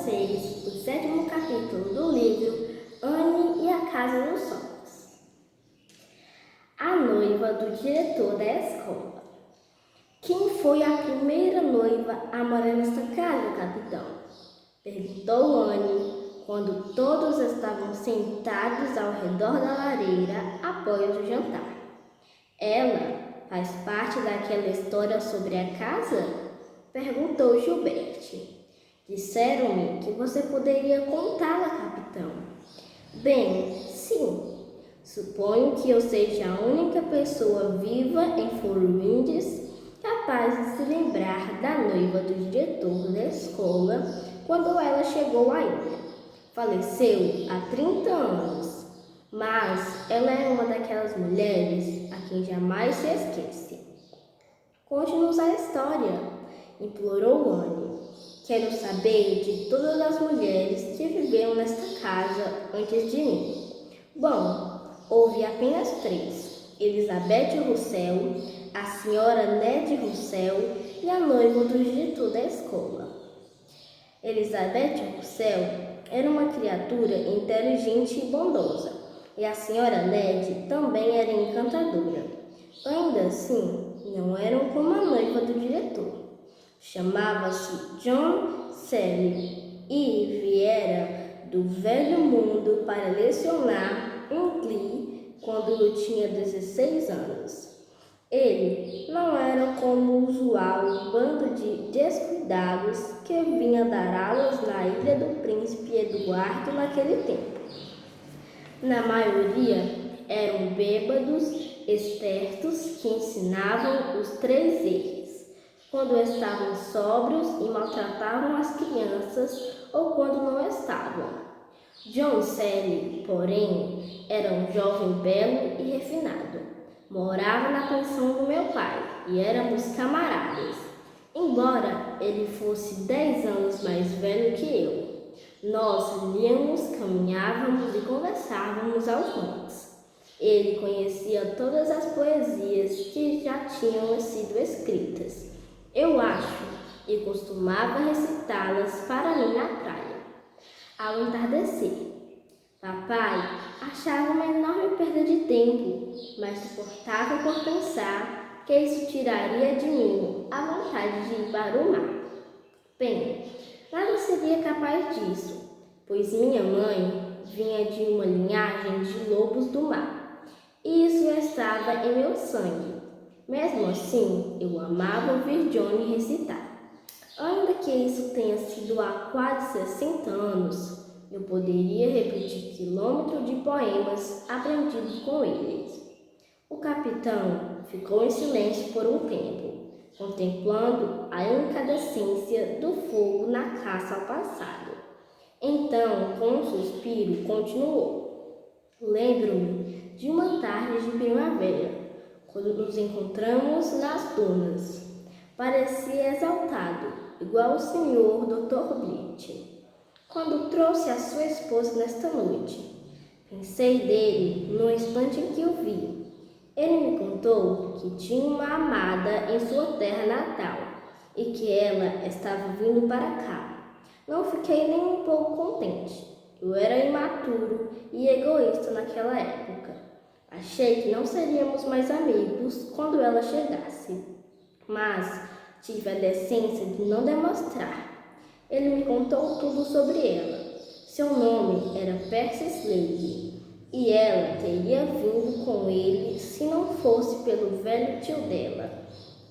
vocês o 7º capítulo do livro Anne e a Casa dos Sonhos. A noiva do diretor da escola. Quem foi a primeira noiva a morar nesta casa, capitão? Perguntou Anne quando todos estavam sentados ao redor da lareira após o jantar. Ela faz parte daquela história sobre a casa? Perguntou Gilberte. Disseram-me que você poderia contá-la, capitão. Bem, sim. Suponho que eu seja a única pessoa viva em Four Winds capaz de se lembrar da noiva do diretor da escola quando ela chegou à ilha. Faleceu há 30 anos, mas ela é uma daquelas mulheres a quem jamais se esquece. Conte-nos a história, implorou Anne. Quero saber de todas as mulheres que viveram nesta casa antes de mim. Bom, houve apenas 3. Elizabeth Russell, a senhora Ned Russell e a noiva do diretor da escola. Elizabeth Russell era uma criatura inteligente e bondosa, e a senhora Ned também era encantadora. Ainda assim, não eram como a noiva do diretor. Chamava-se John Selly e viera do velho mundo para lecionar em Glee quando tinha 16 anos. Ele não era como o usual um bando de descuidados que vinha dar aulas na ilha do príncipe Eduardo naquele tempo. Na maioria eram bêbados espertos que ensinavam os 3 R's quando estavam sóbrios e maltratavam as crianças ou quando não estavam. John Selly, porém, era um jovem belo e refinado. Morava na pensão do meu pai e éramos camaradas, embora ele fosse 10 anos mais velho que eu. Nós líamos, caminhávamos e conversávamos aos montes. Ele conhecia todas as poesias que já tinham sido escritas, eu acho, e costumava recitá-las para mim na praia. Ao entardecer, papai achava uma enorme perda de tempo, mas suportava por pensar que isso tiraria de mim a vontade de ir para o mar. Bem, nada seria capaz disso, pois minha mãe vinha de uma linhagem de lobos do mar, e isso estava em meu sangue. Mesmo assim, eu amava ouvir Johnny recitar. Ainda que isso tenha sido há quase 60 anos, eu poderia repetir quilômetros de poemas aprendidos com eles. O capitão ficou em silêncio por um tempo, contemplando a incandescência do fogo na caça ao passado. Então, com um suspiro, continuou. Lembro-me de uma tarde de primavera, quando nos encontramos nas dunas. Parecia exaltado, igual o senhor Dr. Blit, quando trouxe a sua esposa nesta noite. Pensei dele no instante em que o vi. Ele me contou que tinha uma amada em sua terra natal e que ela estava vindo para cá. Não fiquei nem um pouco contente. Eu era imaturo e egoísta naquela época. Achei que não seríamos mais amigos quando ela chegasse, mas tive a decência de não demonstrar. Ele me contou tudo sobre ela. Seu nome era Percy Slade, e ela teria vindo com ele se não fosse pelo velho tio dela.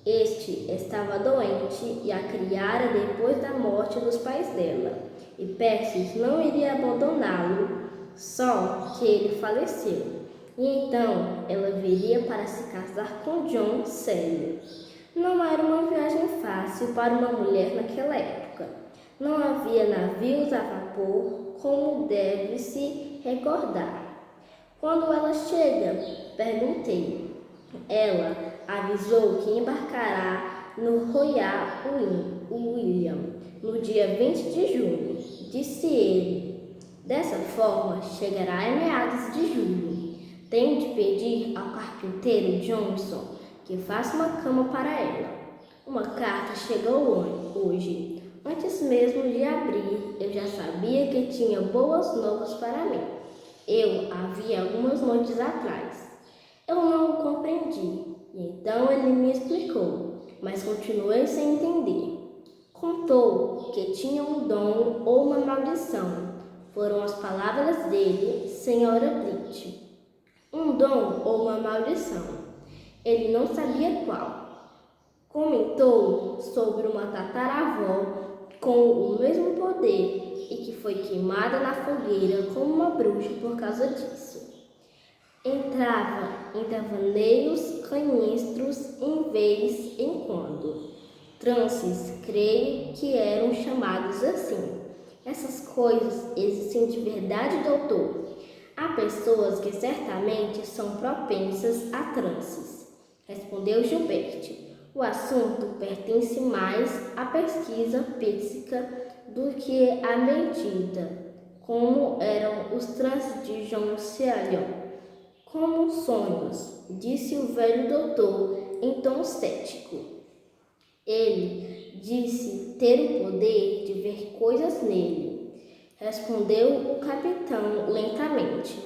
Este estava doente e a criara depois da morte dos pais dela, e Percy não iria abandoná-lo, só que ele faleceu. E então ela viria para se casar com John Selly. Não era uma viagem fácil para uma mulher naquela época. Não havia navios a vapor, como deve se recordar. Quando ela chega? Perguntei. Ela avisou que embarcará no Royal William no dia 20 de junho, disse ele. Dessa forma, chegará em meados de julho. Tenho de pedir ao carpinteiro Johnson que faça uma cama para ela. Uma carta chegou hoje. Antes mesmo de abrir, eu já sabia que tinha boas novas para mim. Eu havia algumas noites atrás. Eu não o compreendi, e então ele me explicou, mas continuei sem entender. Contou que tinha um dom ou uma maldição. Foram as palavras dele, Senhora Brit. Um dom ou uma maldição. Ele não sabia qual. Comentou sobre uma tataravó com o mesmo poder e que foi queimada na fogueira como uma bruxa por causa disso. Entrava em devaneios canhestros em vez em quando. Transes, creio que eram chamados assim. Essas coisas existem de verdade, doutor? Há pessoas que certamente são propensas a transes, respondeu Gilbert. O assunto pertence mais à pesquisa psíquica do que à medida, como eram os transes de John Celion. Como sonhos, disse o velho doutor em tom cético. Ele disse ter o poder de ver coisas nele, respondeu o capitão lentamente.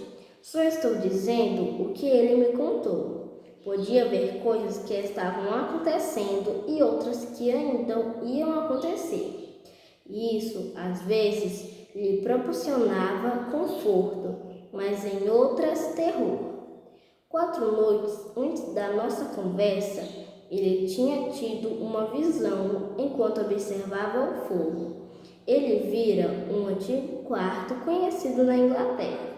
Só estou dizendo o que ele me contou. Podia ver coisas que estavam acontecendo e outras que ainda iam acontecer. E isso, às vezes, lhe proporcionava conforto, mas em outras terror. 4 noites antes da nossa conversa, ele tinha tido uma visão enquanto observava o fogo. Ele vira um antigo quarto conhecido na Inglaterra,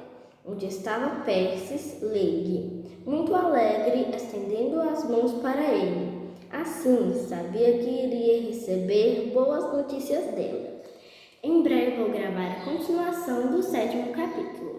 onde estava Percy Legge, muito alegre, estendendo as mãos para ele. Assim, sabia que iria receber boas notícias dela. Em breve vou gravar a continuação do 7º capítulo.